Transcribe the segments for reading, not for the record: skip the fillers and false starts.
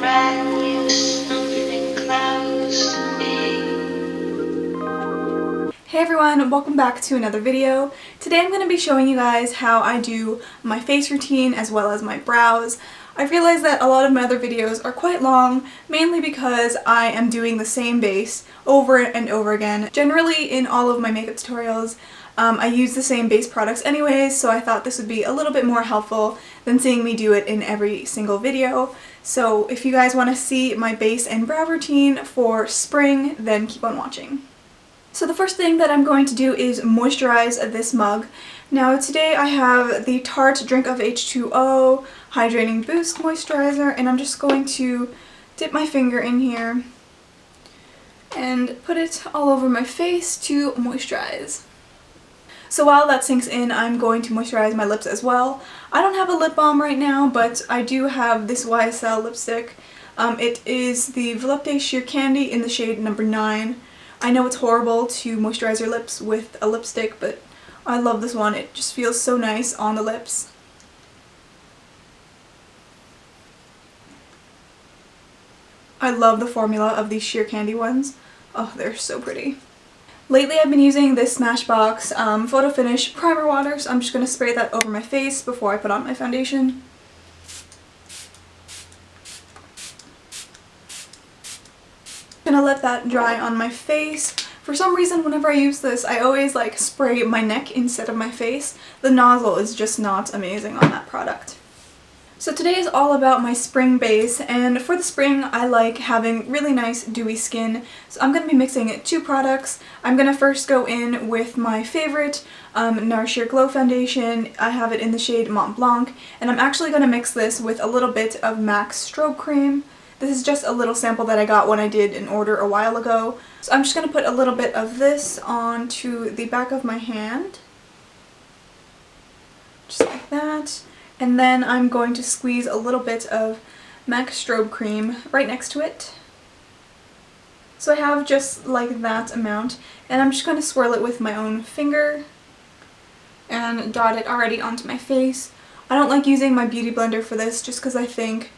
brand new something close to me. Hey everyone, welcome back to another video. Today I'm going to be showing you guys how I do my face routine as well as my brows. I realized that a lot of my other videos are quite long, mainly because I am doing the same base over and over again. Generally in all of my makeup tutorials, I use the same base products anyways, so I thought this would be a little bit more helpful than seeing me do it in every single video. So if you guys want to see my base and brow routine for spring, then keep on watching. So the first thing that I'm going to do is moisturize this mug. Now today I have the Tarte Drink of H2O Hydrating Boost Moisturizer, and I'm just going to dip my finger in here and put it all over my face to moisturize. So while that sinks in, I'm going to moisturize my lips as well. I don't have a lip balm right now, but I do have this YSL lipstick. It is the Volupte Sheer Candy in the shade number 9. I know it's horrible to moisturize your lips with a lipstick, but I love this one. It just feels so nice on the lips. I love the formula of these Sheer Candy ones. Oh, they're so pretty. Lately I've been using this Smashbox Photo Finish Primer Water, so I'm just going to spray that over my face before I put on my foundation. I'm gonna let that dry on my face. For some reason, whenever I use this, I always like spray my neck instead of my face. The nozzle is just not amazing on that product. So today is all about my spring base, and for the spring I like having really nice dewy skin. So I'm going to be mixing 2 products. I'm going to first go in with my favorite NARS Sheer Glow foundation. I have it in the shade Mont Blanc, and I'm actually going to mix this with a little bit of MAC Strobe Cream. This is just a little sample that I got when I did an order a while ago. So I'm just going to put a little bit of this onto the back of my hand. Just like that. And then I'm going to squeeze a little bit of MAC Strobe Cream right next to it. So I have just like that amount. And I'm just going to swirl it with my own finger and dot it already onto my face. I don't like using my beauty blender for this just because I think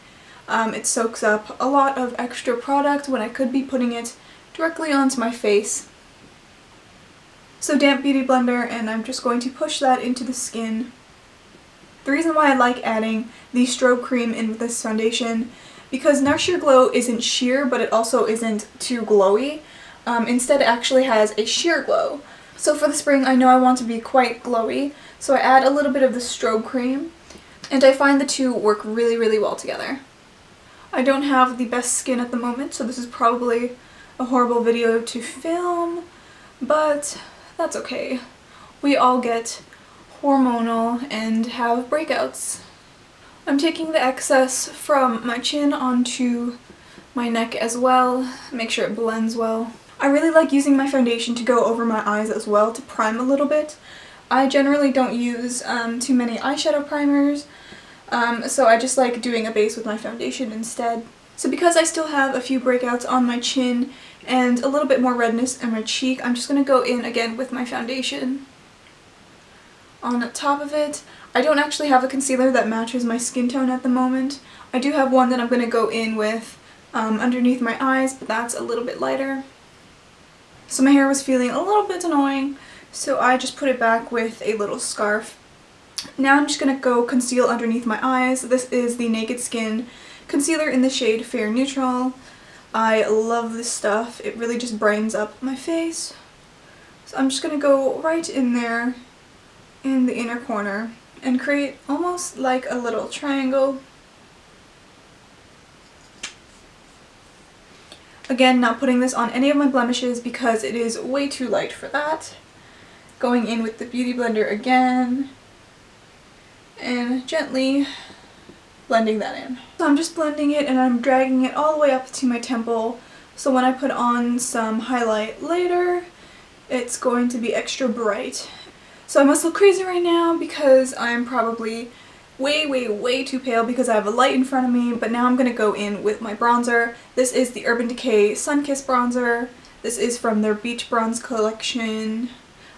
it soaks up a lot of extra product when I could be putting it directly onto my face. So damp beauty blender, and I'm just going to push that into the skin. The reason why I like adding the strobe cream in this foundation, because NARS Sheer Glow isn't sheer, but it also isn't too glowy. Instead it actually has a sheer glow. So for the spring I know I want to be quite glowy, so I add a little bit of the strobe cream, and I find the two work really, really well together. I don't have the best skin at the moment, so this is probably a horrible video to film, but that's okay. We all get hormonal and have breakouts. I'm taking the excess from my chin onto my neck as well, make sure it blends well. I really like using my foundation to go over my eyes as well to prime a little bit. I generally don't use too many eyeshadow primers, so I just like doing a base with my foundation instead. So because I still have a few breakouts on my chin and a little bit more redness in my cheek, I'm just going to go in again with my foundation on top of it. I don't actually have a concealer that matches my skin tone at the moment. I do have one that I'm going to go in with underneath my eyes, but that's a little bit lighter. So my hair was feeling a little bit annoying, so I just put it back with a little scarf. Now I'm just going to go conceal underneath my eyes. This is the Naked Skin concealer in the shade Fair Neutral. I love this stuff. It really just brightens up my face. So I'm just going to go right in there in the inner corner and create almost like a little triangle. Again, not putting this on any of my blemishes because it is way too light for that. Going in with the beauty blender again and gently blending that in. So I'm just blending it and I'm dragging it all the way up to my temple, so when I put on some highlight later, it's going to be extra bright. So I must look crazy right now because I'm probably way too pale because I have a light in front of me, but now I'm going to go in with my bronzer. This is the Urban Decay Sunkissed bronzer. This is from their Beach Bronze collection.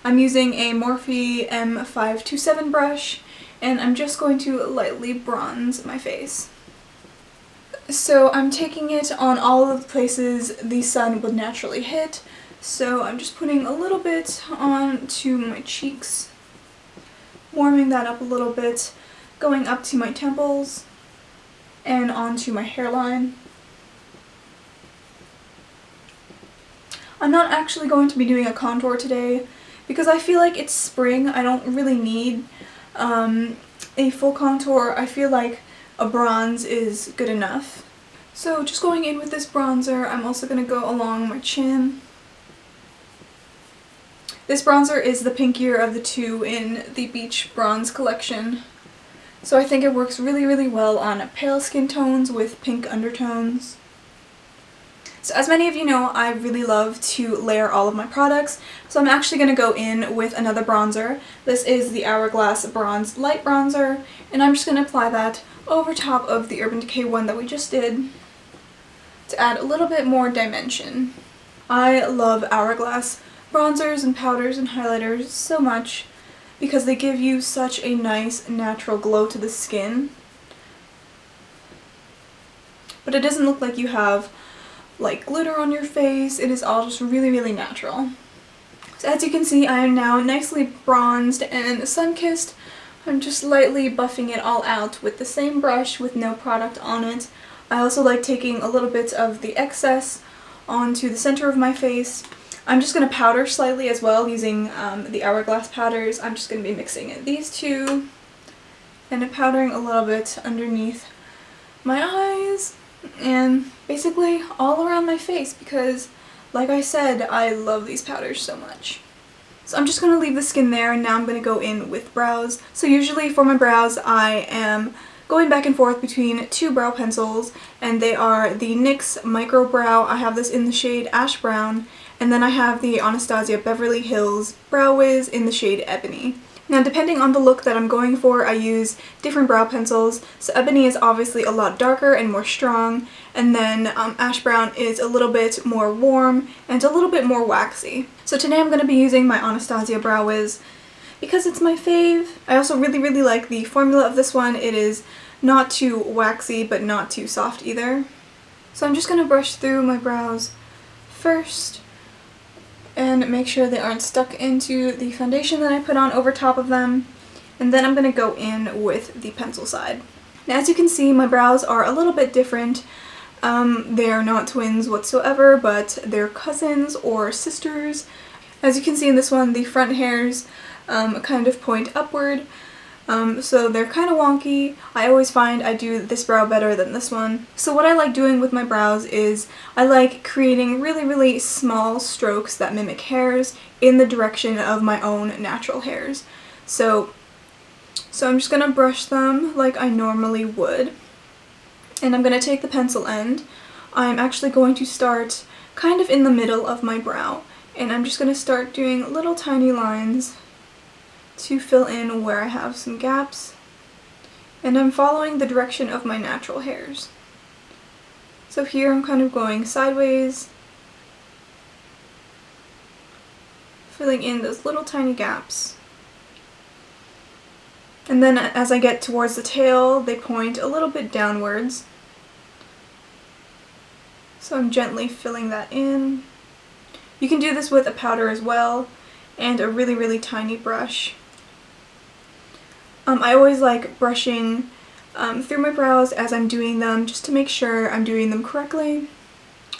I'm using a Morphe M527 brush, and I'm just going to lightly bronze my face. So I'm taking it on all of the places the sun would naturally hit. So I'm just putting a little bit onto my cheeks, warming that up a little bit, going up to my temples and onto my hairline. I'm not actually going to be doing a contour today because I feel like it's spring. I don't really need a full contour. I feel like a bronze is good enough. So just going in with this bronzer, I'm also going to go along my chin. This bronzer is the pinkier of the two in the Beach Bronze collection. So I think it works really, really well on pale skin tones with pink undertones. So as many of you know, I really love to layer all of my products, so I'm actually going to go in with another bronzer. This is the Hourglass Bronze Light Bronzer, and I'm just going to apply that over top of the Urban Decay one that we just did to add a little bit more dimension. I love Hourglass bronzers and powders and highlighters so much because they give you such a nice natural glow to the skin. But it doesn't look like you have like glitter on your face. It is all just really, really natural. So as you can see, I am now nicely bronzed and sun-kissed. I'm just lightly buffing it all out with the same brush with no product on it. I also like taking a little bit of the excess onto the center of my face. I'm just going to powder slightly as well using the Hourglass powders. I'm just going to be mixing these two and powdering a little bit underneath my eyes and basically all around my face because, like I said, I love these powders so much. So I'm just going to leave the skin there, and now I'm going to go in with brows. So usually for my brows I am going back and forth between two brow pencils, and they are the NYX Micro Brow. I have this in the shade Ash Brown, and then I have the Anastasia Beverly Hills Brow Wiz in the shade Ebony. Now depending on the look that I'm going for, I use different brow pencils. So Ebony is obviously a lot darker and more strong, and then Ash Brown is a little bit more warm and a little bit more waxy. So today I'm going to be using my Anastasia Brow Wiz because it's my fave. I also really, really like the formula of this one. It is not too waxy but not too soft either. So I'm just going to brush through my brows first and make sure they aren't stuck into the foundation that I put on over top of them. And then I'm going to go in with the pencil side. Now as you can see, my brows are a little bit different. They are not twins whatsoever, but they're cousins or sisters. As you can see in this one, the front hairs kind of point upward. So they're kind of wonky. I always find I do this brow better than this one. So what I like doing with my brows is I like creating really, really small strokes that mimic hairs in the direction of my own natural hairs. So I'm just going to brush them like I normally would. And I'm going to take the pencil end. I'm actually going to start kind of in the middle of my brow. And I'm just going to start doing little tiny lines to fill in where I have some gaps, and I'm following the direction of my natural hairs. So here I'm kind of going sideways, filling in those little tiny gaps. And then as I get towards the tail, they point a little bit downwards. So I'm gently filling that in. You can do this with a powder as well, and a really, really tiny brush. I always like brushing through my brows as I'm doing them just to make sure I'm doing them correctly.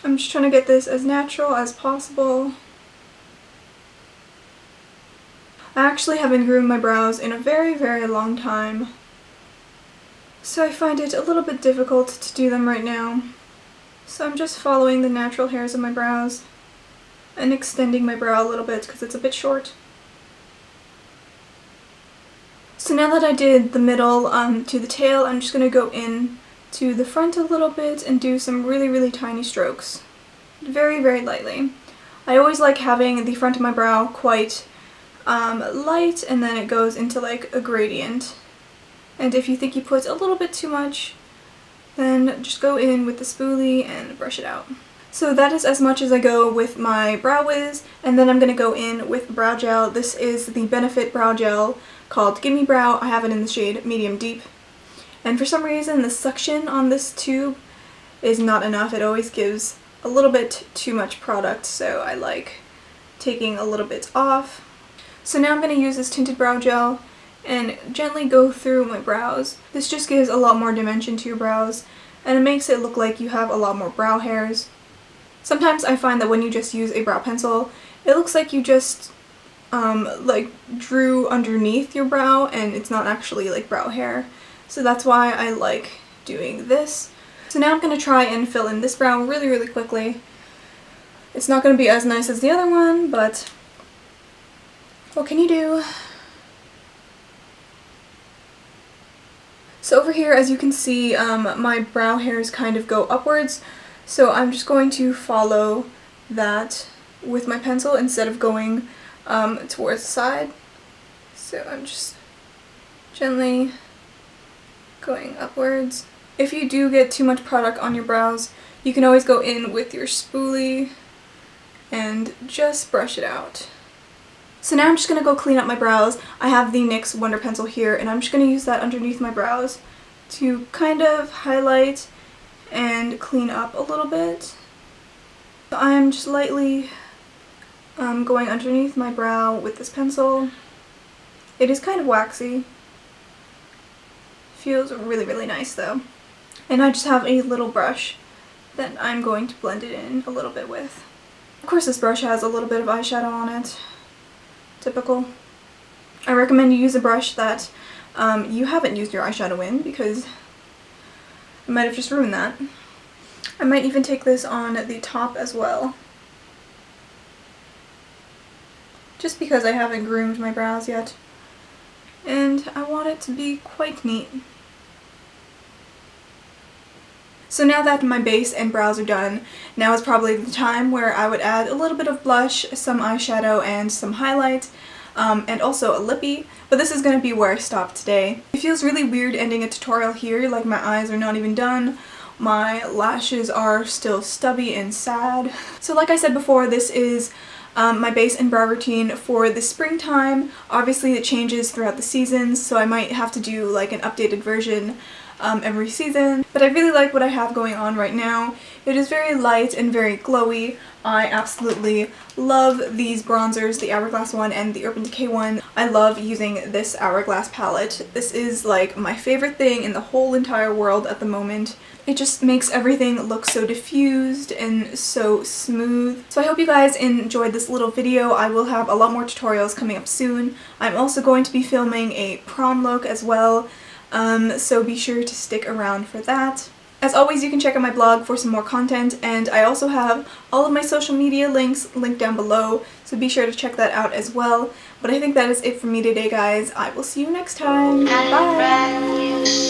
I'm just trying to get this as natural as possible. I actually haven't groomed my brows in a very, very long time, so I find it a little bit difficult to do them right now. So I'm just following the natural hairs of my brows and extending my brow a little bit because it's a bit short. So now that I did the middle to the tail, I'm just going to go in to the front a little bit and do some really, really tiny strokes. Very, very lightly. I always like having the front of my brow quite light, and then it goes into like a gradient. And if you think you put a little bit too much, then just go in with the spoolie and brush it out. So that is as much as I go with my Brow Wiz, and then I'm going to go in with brow gel. This is the Benefit Brow Gel called Gimme Brow. I have it in the shade Medium Deep. And for some reason the suction on this tube is not enough. It always gives a little bit too much product, so I like taking a little bit off. So now I'm going to use this tinted brow gel and gently go through my brows. This just gives a lot more dimension to your brows, and it makes it look like you have a lot more brow hairs. Sometimes I find that when you just use a brow pencil, it looks like you just like drew underneath your brow and it's not actually like brow hair. So that's why I like doing this. So now I'm going to try and fill in this brow really quickly. It's not going to be as nice as the other one, but what can you do? So over here, as you can see, my brow hairs kind of go upwards, so I'm just going to follow that with my pencil instead of going towards the side. So I'm just gently going upwards. If you do get too much product on your brows, you can always go in with your spoolie and just brush it out. So now I'm just going to go clean up my brows. I have the NYX Wonder Pencil here, and I'm just going to use that underneath my brows to kind of highlight and clean up a little bit. So I'm just lightly going underneath my brow with this pencil. It is kind of waxy. Feels really nice though. And I just have a little brush that I'm going to blend it in a little bit with. Of course, this brush has a little bit of eyeshadow on it. Typical. I recommend you use a brush that you haven't used your eyeshadow in, because I might have just ruined that. I might even take this on the top as well, just because I haven't groomed my brows yet and I want it to be quite neat. So now that my base and brows are done, now is probably the time where I would add a little bit of blush, some eyeshadow, and some highlight, and also a lippy, but this is going to be where I stop today. It feels really weird ending a tutorial here, like my eyes are not even done, my lashes are still stubby and sad. So like I said before, this is my base and brow routine for the springtime. Obviously it changes throughout the seasons, so I might have to do like an updated version every season, but I really like what I have going on right now. It is very light and very glowy. I absolutely love these bronzers, the Hourglass one and the Urban Decay one. I love using this Hourglass palette. This is like my favorite thing in the whole entire world at the moment. It just makes everything look so diffused and so smooth. So I hope you guys enjoyed this little video. I will have a lot more tutorials coming up soon. I'm also going to be filming a prom look as well. So be sure to stick around for that. As always, you can check out my blog for some more content, and I also have all of my social media links linked down below, so be sure to check that out as well. But I think that is it for me today, guys. I will see you next time. Bye!